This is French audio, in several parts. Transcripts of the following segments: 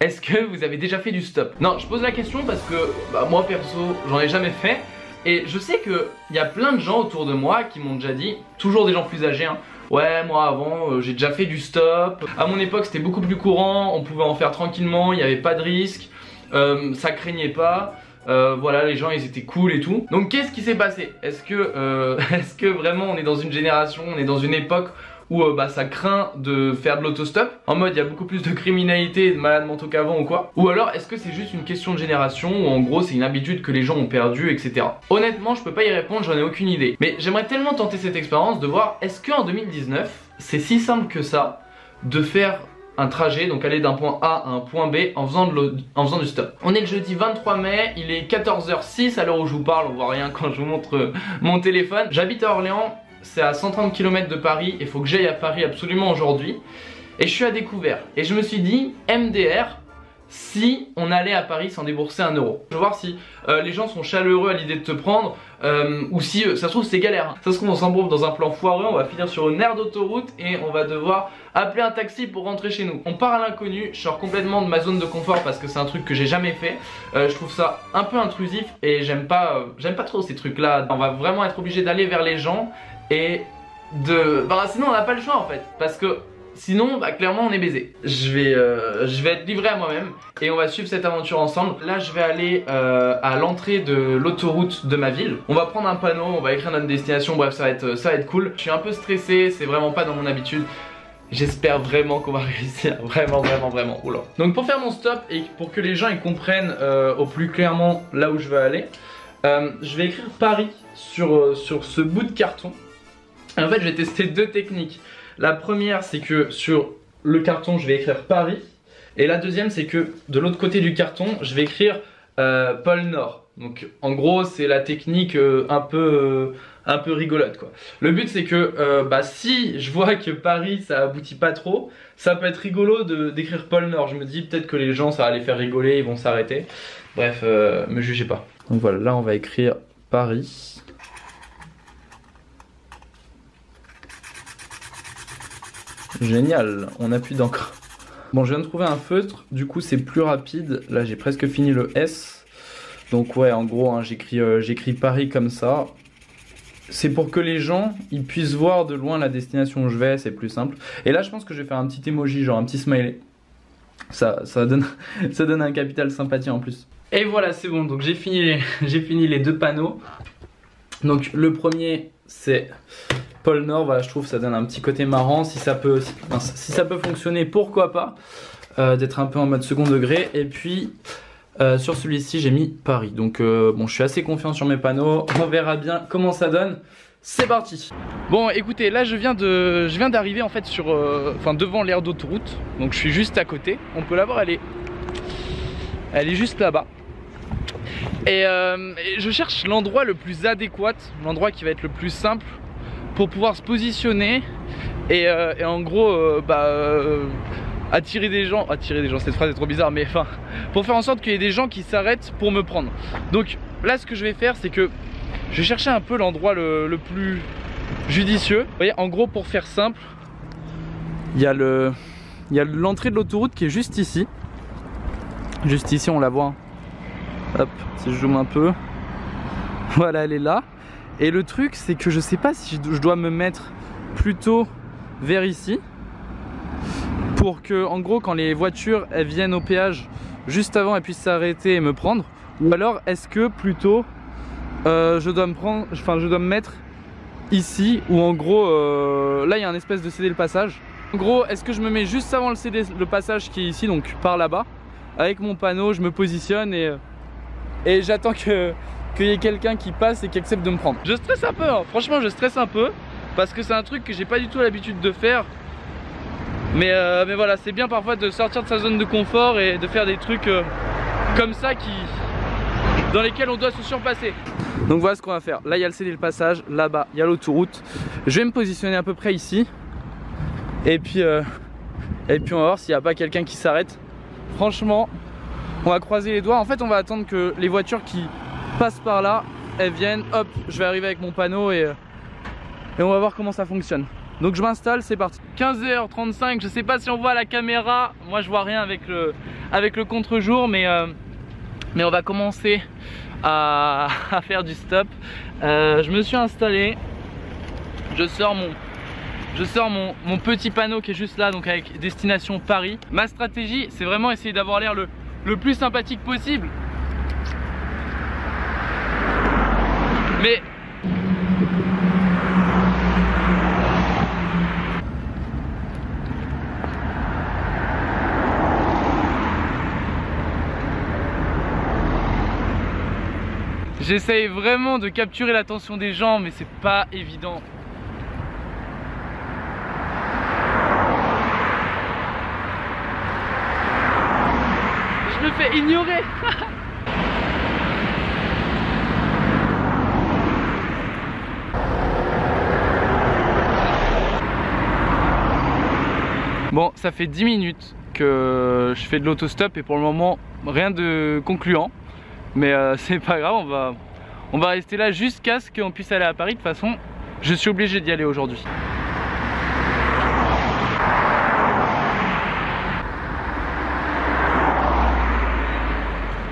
Est-ce que vous avez déjà fait du stop? Non, je pose la question parce que moi perso, j'en ai jamais fait. Et je sais qu'il y a plein de gens autour de moi qui m'ont déjà dit, toujours des gens plus âgés, hein, ouais, moi avant j'ai déjà fait du stop. À mon époque c'était beaucoup plus courant, on pouvait en faire tranquillement, il n'y avait pas de risque, ça craignait pas. Voilà, les gens ils étaient cool et tout. Donc qu'est-ce qui s'est passé? Est-ce que vraiment on est dans une génération, on est dans une époque où ça craint de faire de l'autostop, en mode il y a beaucoup plus de criminalité et de malades mentaux qu'avant ou quoi? Ou alors est-ce que c'est juste une question de génération où en gros c'est une habitude que les gens ont perdue, etc. Honnêtement je peux pas y répondre, j'en ai aucune idée. Mais j'aimerais tellement tenter cette expérience de voir est-ce qu'en 2019 c'est si simple que ça de faire un trajet, donc aller d'un point A à un point B en faisant du stop. On est le jeudi 23 mai, il est 14h06 à l'heure où je vous parle, on voit rien quand je vous montre mon téléphone. J'habite à Orléans, c'est à 130 km de Paris, il faut que j'aille à Paris absolument aujourd'hui. Et je suis à découvert. Et je me suis dit, MDR, si on allait à Paris sans débourser 1 euro. Je veux voir si les gens sont chaleureux à l'idée de te prendre, ou si ça se trouve c'est galère. Ça se trouve on s'embrouve dans un plan foireux, on va finir sur une aire d'autoroute et on va devoir appeler un taxi pour rentrer chez nous. On part à l'inconnu, je sors complètement de ma zone de confort parce que c'est un truc que j'ai jamais fait. Je trouve ça un peu intrusif et j'aime pas trop ces trucs là. On va vraiment être obligé d'aller vers les gens et sinon on n'a pas le choix en fait, parce que sinon clairement on est baisé. Je vais être livré à moi-même et on va suivre cette aventure ensemble. Là je vais aller à l'entrée de l'autoroute de ma ville. On va prendre un panneau, on va écrire notre destination, bref ça va être cool. Je suis un peu stressé, c'est vraiment pas dans mon habitude. J'espère vraiment qu'on va réussir, vraiment. Oula. Donc pour faire mon stop et pour que les gens ils comprennent au plus clairement là où je veux aller, je vais écrire Paris sur ce bout de carton. Et en fait je vais tester deux techniques. La première c'est que sur le carton je vais écrire Paris. Et la deuxième c'est que de l'autre côté du carton je vais écrire pôle Nord. Donc en gros c'est la technique un peu rigolote quoi. Le but c'est que si je vois que Paris ça aboutit pas trop, ça peut être rigolo d'écrire pôle Nord. Je me dis peut-être que les gens ça va les faire rigoler, ils vont s'arrêter. Bref, me jugez pas. Donc voilà, là on va écrire Paris. Génial, on appuie d'encre. Bon, je viens de trouver un feutre, du coup c'est plus rapide. Là j'ai presque fini le S. Donc ouais, en gros hein, j'écris Paris comme ça. C'est pour que les gens ils puissent voir de loin la destination où je vais, c'est plus simple. Et là je pense que je vais faire un petit emoji, genre un petit smiley. Ça donne un capital sympathie en plus. Et voilà, c'est bon, donc j'ai fini les deux panneaux. Donc le premier c'est pôle Nord, voilà, je trouve que ça donne un petit côté marrant. Si ça peut fonctionner, pourquoi pas, d'être un peu en mode second degré. Et puis sur celui-ci j'ai mis Paris. Donc bon, je suis assez confiant sur mes panneaux, on verra bien comment ça donne. C'est parti. Bon écoutez, là je viens d'arriver en fait devant l'aire d'autoroute. Donc je suis juste à côté, on peut la voir, elle est juste là-bas. Et je cherche l'endroit le plus adéquat, l'endroit qui va être le plus simple pour pouvoir se positionner et en gros attirer des gens, cette phrase est trop bizarre, mais enfin pour faire en sorte qu'il y ait des gens qui s'arrêtent pour me prendre. Donc là ce que je vais faire c'est que je vais chercher un peu l'endroit le plus judicieux. Vous voyez, en gros pour faire simple, il y a l'entrée de l'autoroute qui est juste ici. Juste ici on la voit. Hop, si je zoome un peu. Voilà, elle est là. Et le truc c'est que je sais pas si je dois me mettre plutôt vers ici pour que en gros quand les voitures elles viennent au péage juste avant elles puissent s'arrêter et me prendre, ou alors est-ce que plutôt je dois me mettre ici où en gros là il y a un espèce de céder le passage. En gros est-ce que je me mets juste avant le céder le passage qui est ici, donc par là-bas, avec mon panneau je me positionne et j'attends qu'il y ait quelqu'un qui passe et qui accepte de me prendre. Je stresse un peu, hein. Franchement je stresse un peu parce que c'est un truc que j'ai pas du tout l'habitude de faire. Mais voilà, c'est bien parfois de sortir de sa zone de confort et de faire des trucs comme ça dans lesquels on doit se surpasser. Donc voilà ce qu'on va faire. Là il y a le céder le passage, là-bas il y a l'autoroute. Je vais me positionner à peu près ici. Et puis on va voir s'il n'y a pas quelqu'un qui s'arrête. Franchement, on va croiser les doigts. En fait on va attendre que les voitures qui passent par là, elles viennent, hop, je vais arriver avec mon panneau et on va voir comment ça fonctionne. Donc je m'installe, c'est parti. 15h35, je sais pas si on voit à la caméra. Moi je vois rien avec le contre-jour, mais on va commencer à faire du stop. Je me suis installé. Je sors mon petit panneau qui est juste là, donc avec destination Paris. Ma stratégie, c'est vraiment essayer d'avoir l'air le plus sympathique possible. Mais j'essaye vraiment de capturer l'attention des gens, mais c'est pas évident. Je me fais ignorer. Bon, ça fait 10 minutes que je fais de l'autostop et pour le moment rien de concluant. Mais c'est pas grave, on va rester là jusqu'à ce qu'on puisse aller à Paris. De toute façon, je suis obligé d'y aller aujourd'hui.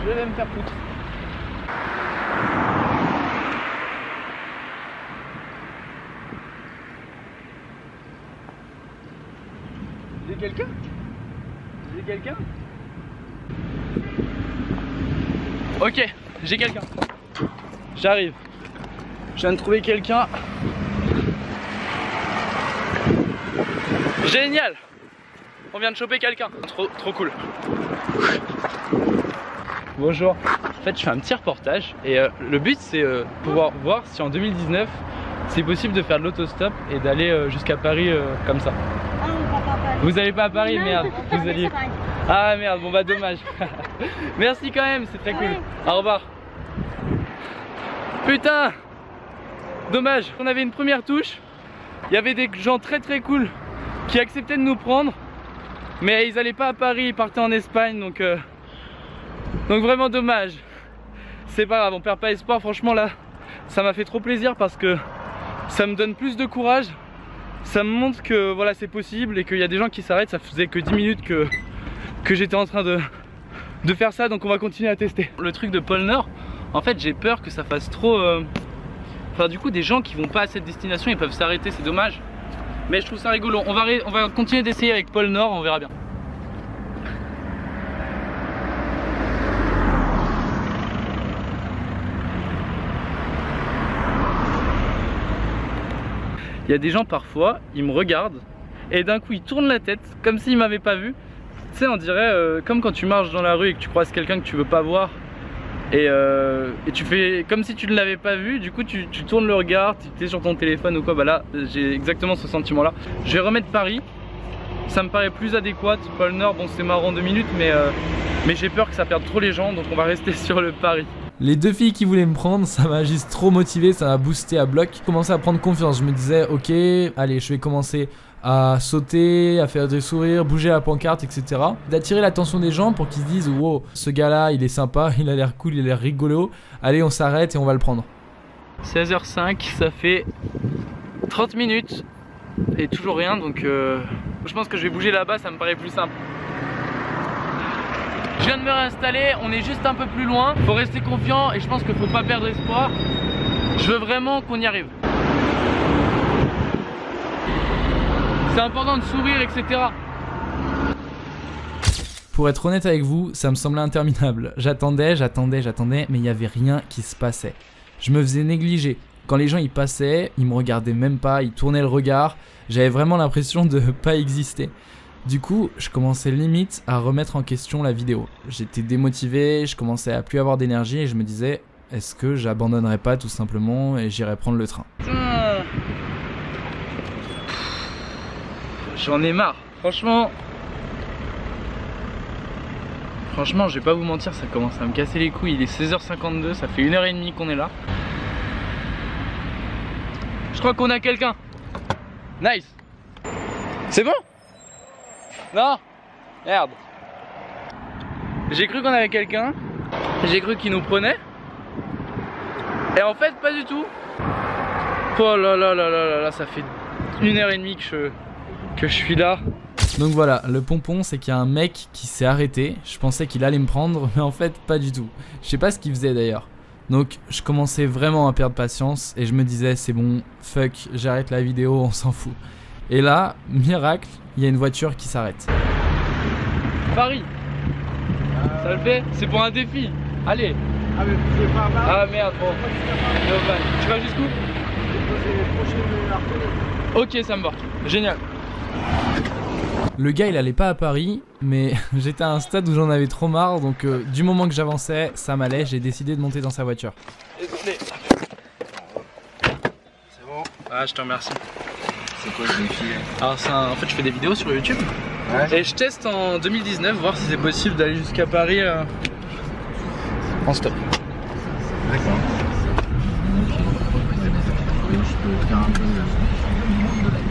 Je vais me faire foutre. J'ai quelqu'un? J'ai quelqu'un? Ok, j'ai quelqu'un. J'arrive. Je viens de trouver quelqu'un. Génial! On vient de choper quelqu'un. Trop cool. Bonjour. En fait, je fais un petit reportage et le but c'est pouvoir voir si en 2019 c'est possible de faire de l'autostop et d'aller jusqu'à Paris comme ça. Ah, on va pas à Paris. Vous n'allez pas à Paris? Non, merde. Vous alliez. Ah merde, bon bah dommage. Merci quand même, c'est très cool. Ouais. Au revoir. Putain, dommage. On avait une première touche. Il y avait des gens très cool qui acceptaient de nous prendre, mais ils allaient pas à Paris, ils partaient en Espagne, donc vraiment dommage. C'est pas grave, on perd pas espoir. Franchement là, ça m'a fait trop plaisir parce que ça me donne plus de courage. Ça me montre que voilà, c'est possible et qu'il y a des gens qui s'arrêtent. Ça faisait que 10 minutes que j'étais en train de faire ça, donc on va continuer à tester. Le truc de pôle Nord, en fait j'ai peur que ça fasse trop enfin du coup des gens qui vont pas à cette destination ils peuvent s'arrêter, c'est dommage. Mais je trouve ça rigolo. On va continuer d'essayer avec pôle Nord, on verra bien. Il y a des gens parfois, ils me regardent et d'un coup ils tournent la tête comme s'ils m'avaient pas vu. Tu sais, on dirait comme quand tu marches dans la rue et que tu croises quelqu'un que tu veux pas voir et tu fais comme si tu ne l'avais pas vu. Du coup tu tournes le regard, tu es sur ton téléphone ou quoi. Bah là j'ai exactement ce sentiment là. Je vais remettre Paris, ça me paraît plus adéquat. Pôle Nord, bon c'est marrant 2 minutes mais j'ai peur que ça perde trop les gens, donc on va rester sur le Paris. Les deux filles qui voulaient me prendre, ça m'a juste trop motivé, ça m'a boosté à bloc. Je commençais à prendre confiance, je me disais ok, allez je vais commencer à sauter, à faire des sourires, bouger la pancarte, etc. D'attirer l'attention des gens pour qu'ils se disent wow, ce gars là il est sympa, il a l'air cool, il a l'air rigolo. Allez on s'arrête et on va le prendre. 16h05, ça fait 30 minutes et toujours rien, donc je pense que je vais bouger là-bas, ça me paraît plus simple. Je viens de me réinstaller, on est juste un peu plus loin. Faut rester confiant et je pense qu'il faut pas perdre espoir. Je veux vraiment qu'on y arrive. C'est important de sourire, etc. Pour être honnête avec vous, ça me semblait interminable. J'attendais, mais il n'y avait rien qui se passait. Je me faisais négliger. Quand les gens y passaient, ils me regardaient même pas, ils tournaient le regard. J'avais vraiment l'impression de pas exister. Du coup, je commençais limite à remettre en question la vidéo. J'étais démotivé, je commençais à plus avoir d'énergie et je me disais, est-ce que j'abandonnerais pas tout simplement et j'irais prendre le train? J'en ai marre, franchement, je vais pas vous mentir, ça commence à me casser les couilles. Il est 16h52, ça fait 1h30 qu'on est là. Je crois qu'on a quelqu'un. Nice. C'est bon? Non? Merde. J'ai cru qu'on avait quelqu'un. J'ai cru qu'il nous prenait. Et en fait pas du tout. Oh là là là là là là, ça fait 1h30 que je suis là. Donc voilà, le pompon c'est qu'il y a un mec qui s'est arrêté. Je pensais qu'il allait me prendre, mais en fait pas du tout. Je sais pas ce qu'il faisait d'ailleurs. Donc je commençais vraiment à perdre patience et je me disais c'est bon, fuck, j'arrête la vidéo, on s'en fout. Et là, miracle, il y a une voiture qui s'arrête. Paris, ça le fait? C'est pour un défi. Allez. Ah mais tu veux pas là? Ah merde, bon. Tu vas jusqu'où? Ok, ça me va. Génial. Le gars il allait pas à Paris, mais j'étais à un stade où j'en avais trop marre, donc du moment que j'avançais, ça m'allait, j'ai décidé de monter dans sa voiture. Désolé. C'est bon. Ah, je te remercie. C'est quoi ce défi? Alors en fait je fais des vidéos sur YouTube. Ouais. Et je teste en 2019, voir si c'est possible d'aller jusqu'à Paris en stop. D'accord. Je peux faire un peu.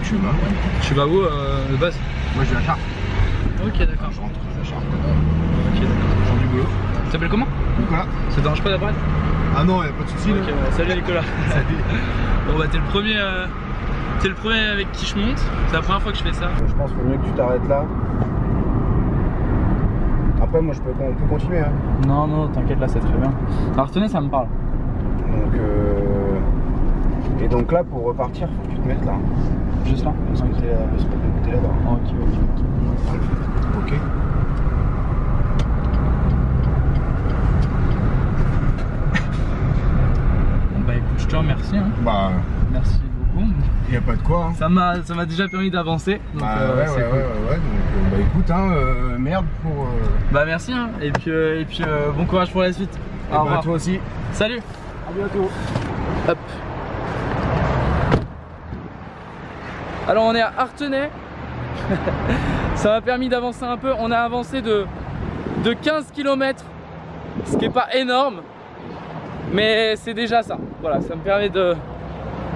Tu vas? Tu vas où de base? Moi je vais à Chartres. Ok d'accord. Je rentre à Chartres. Ok d'accord. Genre du boulot. Tu t'appelles comment? Nicolas? Ça te dérange pas d'apparaître? Ah non, y'a pas de soucis là. Ok, ouais. Salut Nicolas. Salut. Bon bah t'es le premier avec qui je monte. C'est la première fois que je fais ça. Je pense qu'il vaut mieux que tu t'arrêtes là. Après moi on peut continuer hein. Non non t'inquiète là c'est très bien. Alors tenez ça me parle. Donc et donc là pour repartir faut que tu te mettes là. Juste là? T'es là-bas. Ok. Ok. Bon bah écoute je te remercie hein. Bah Merci beaucoup. y a pas de quoi hein. Ça m'a déjà permis d'avancer. Donc Bah c'est cool. ouais. Donc bah écoute hein, merde pour. Bah merci hein. Et puis bon courage pour la suite. Au revoir. Toi aussi. Salut. À bientôt. Hop. Alors on est à Artenay. Ça m'a permis d'avancer un peu. On a avancé de 15 km, ce qui est pas énorme, mais c'est déjà ça. Voilà, ça me permet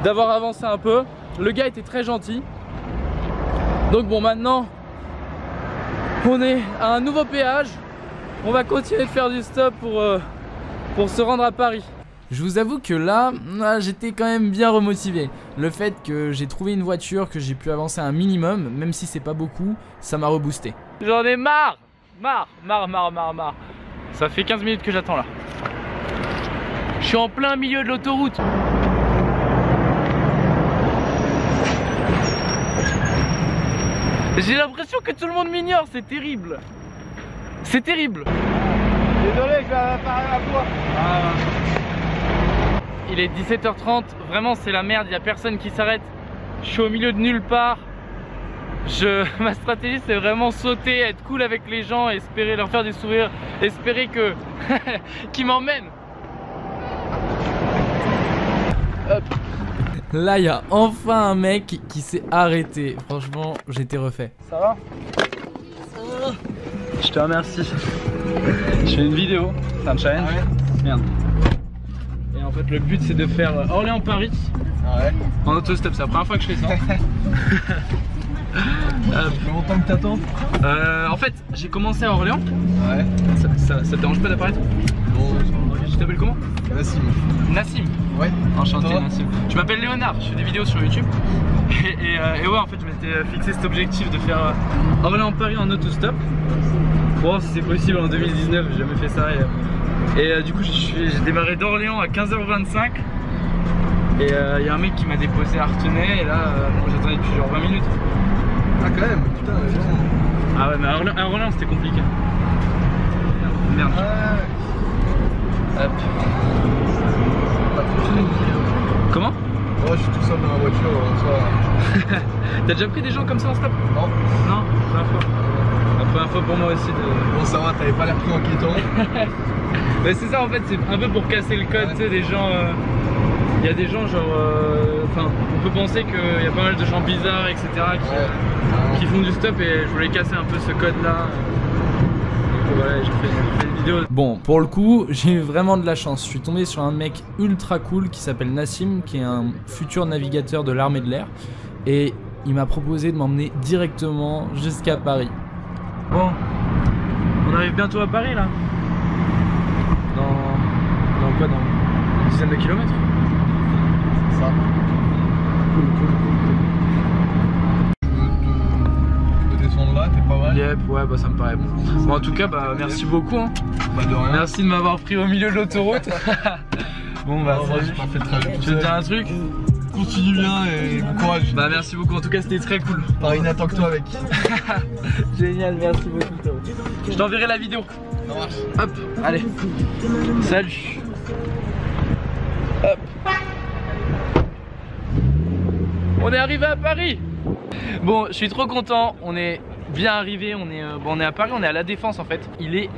d'avoir avancé un peu. Le gars était très gentil. Donc bon, maintenant on est à un nouveau péage. On va continuer de faire du stop pour se rendre à Paris. Je vous avoue que là, j'étais quand même bien remotivé. Le fait que j'ai trouvé une voiture, que j'ai pu avancer un minimum, même si c'est pas beaucoup, ça m'a reboosté. J'en ai marre. Ça fait 15 minutes que j'attends là. Je suis en plein milieu de l'autoroute. J'ai l'impression que tout le monde m'ignore, c'est terrible. C'est terrible. Désolé, je vais parler à toi. Il est 17h30, vraiment c'est la merde, il n'y a personne qui s'arrête. Je suis au milieu de nulle part. Ma stratégie c'est vraiment sauter, être cool avec les gens, espérer leur faire des sourires, espérer que qu'ils m'emmènent. Hop. Là il y a enfin un mec qui s'est arrêté. Franchement j'étais refait. Ça va? Je te remercie. Je fais une vidéo, c'est un challenge. Ah ouais. Merde. Et en fait le but c'est de faire Orléans-Paris en autostop, c'est la première fois que je fais ça. Ça fait longtemps que t'attends? En fait j'ai commencé à Orléans. Ouais. Ça te dérange pas d'apparaître? Non, Tu t'appelles comment? Nassim. Nassim. Ouais. Enchanté Toi? Nassim. Je m'appelle Léonard, je fais des vidéos sur YouTube. Et ouais en fait je m'étais fixé cet objectif de faire Orléans-Paris en autostop. Pour voir si c'est possible en 2019, j'ai jamais fait ça. Et du coup j'ai démarré d'Orléans à 15h25. Et il y a un mec qui m'a déposé à Artenay et là j'attendais depuis genre 20 minutes. Ah quand même, putain les gens. Ah ouais mais à Orléans c'était compliqué. Merde. Hop. Comment? Moi je suis tout seul dans la voiture ça. T'as déjà pris des gens comme ça en stop? Non. Non, première fois. La première fois pour moi aussi de... Bon ça va, t'avais pas l'air trop inquiétant. Mais c'est ça en fait, c'est un peu pour casser le code, tu sais, des gens... Il y a des gens genre... Enfin, on peut penser qu'il y a pas mal de gens bizarres, etc. qui font du stop et je voulais casser un peu ce code là. Donc voilà, j'ai fait une vidéo. Bon, pour le coup, j'ai eu vraiment de la chance. Je suis tombé sur un mec ultra cool qui s'appelle Nassim, qui est un futur navigateur de l'armée de l'air. Et il m'a proposé de m'emmener directement jusqu'à Paris. Bon, on arrive bientôt à Paris là. Dans quoi? Dans une dizaine de kilomètres. Ça. Cool. step, ouais bah ça me paraît bon. Bon en tout cas bah merci beaucoup hein. Bah de rien. Merci de m'avoir pris au milieu de l'autoroute. Bon bah j'ai pas fait le trajet tout tu veux seul. dire un truc? Continue bien et bon courage. Bah merci beaucoup, en tout cas c'était très cool. Pareil Nathan que toi avec. Génial, merci beaucoup. Je t'enverrai la vidéo. Hop, allez. Salut. Hop. On est arrivé à Paris. Bon, je suis trop content, on est bien arrivé, on est à Paris, on est à La Défense en fait. Il est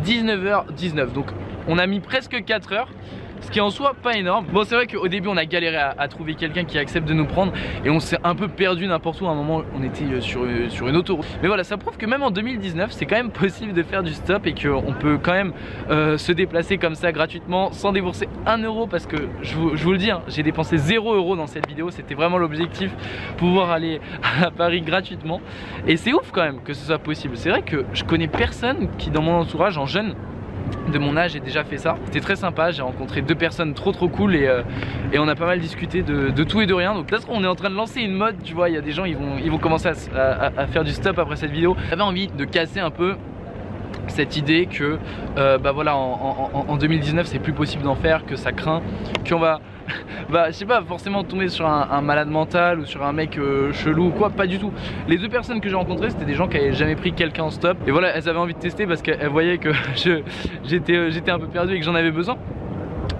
19h19, donc on a mis presque 4 heures. Ce qui est en soi pas énorme. Bon c'est vrai qu'au début on a galéré à trouver quelqu'un qui accepte de nous prendre. Et on s'est un peu perdu n'importe où. À un moment on était sur une autoroute. Mais voilà, ça prouve que même en 2019 c'est quand même possible de faire du stop. Et qu'on peut quand même se déplacer comme ça gratuitement sans débourser 1 euro. Parce que je vous le dis hein, j'ai dépensé 0 euro dans cette vidéo. C'était vraiment l'objectif, pouvoir aller à Paris gratuitement. Et c'est ouf quand même que ce soit possible. C'est vrai que je connais personne qui dans mon entourage en jeune de mon âge ait déjà fait ça. C'était très sympa, j'ai rencontré 2 personnes trop cool et on a pas mal discuté de tout et de rien. Donc là on est en train de lancer une mode, tu vois, il y a des gens ils vont commencer à faire du stop après cette vidéo. J'avais envie de casser un peu cette idée que bah voilà en 2019 c'est plus possible d'en faire, que ça craint, qu'on va bah je sais pas forcément tomber sur un malade mental ou sur un mec chelou ou quoi, pas du tout. Les 2 personnes que j'ai rencontrées c'était des gens qui avaient jamais pris quelqu'un en stop et voilà, elles avaient envie de tester parce qu'elles voyaient que j'étais un peu perdu et que j'en avais besoin.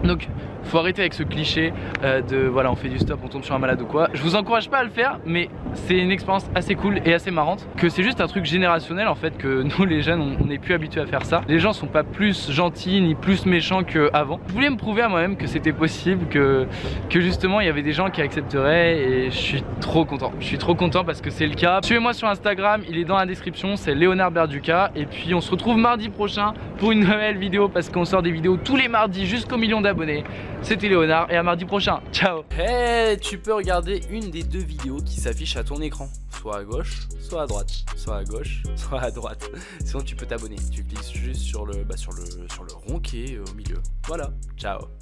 Donc faut arrêter avec ce cliché de voilà on fait du stop, on tombe sur un malade ou quoi. Je vous encourage pas à le faire, mais c'est une expérience assez cool et assez marrante. Que c'est juste un truc générationnel en fait, que nous les jeunes on n'est plus habitués à faire ça. Les gens sont pas plus gentils ni plus méchants qu'avant. Je voulais me prouver à moi-même que c'était possible, que justement il y avait des gens qui accepteraient et je suis trop content. Je suis trop content parce que c'est le cas. Suivez-moi sur Instagram, il est dans la description, c'est Léonard Berduca. Et puis on se retrouve mardi prochain pour une nouvelle vidéo parce qu'on sort des vidéos tous les mardis jusqu'au million d'abonnés. C'était Léonard et à mardi prochain, ciao. Hey, tu peux regarder une des 2 vidéos qui s'affichent à ton écran, soit à gauche, soit à droite, soit à gauche, soit à droite. Sinon tu peux t'abonner, tu cliques juste sur le rond qui est au milieu. Voilà, ciao.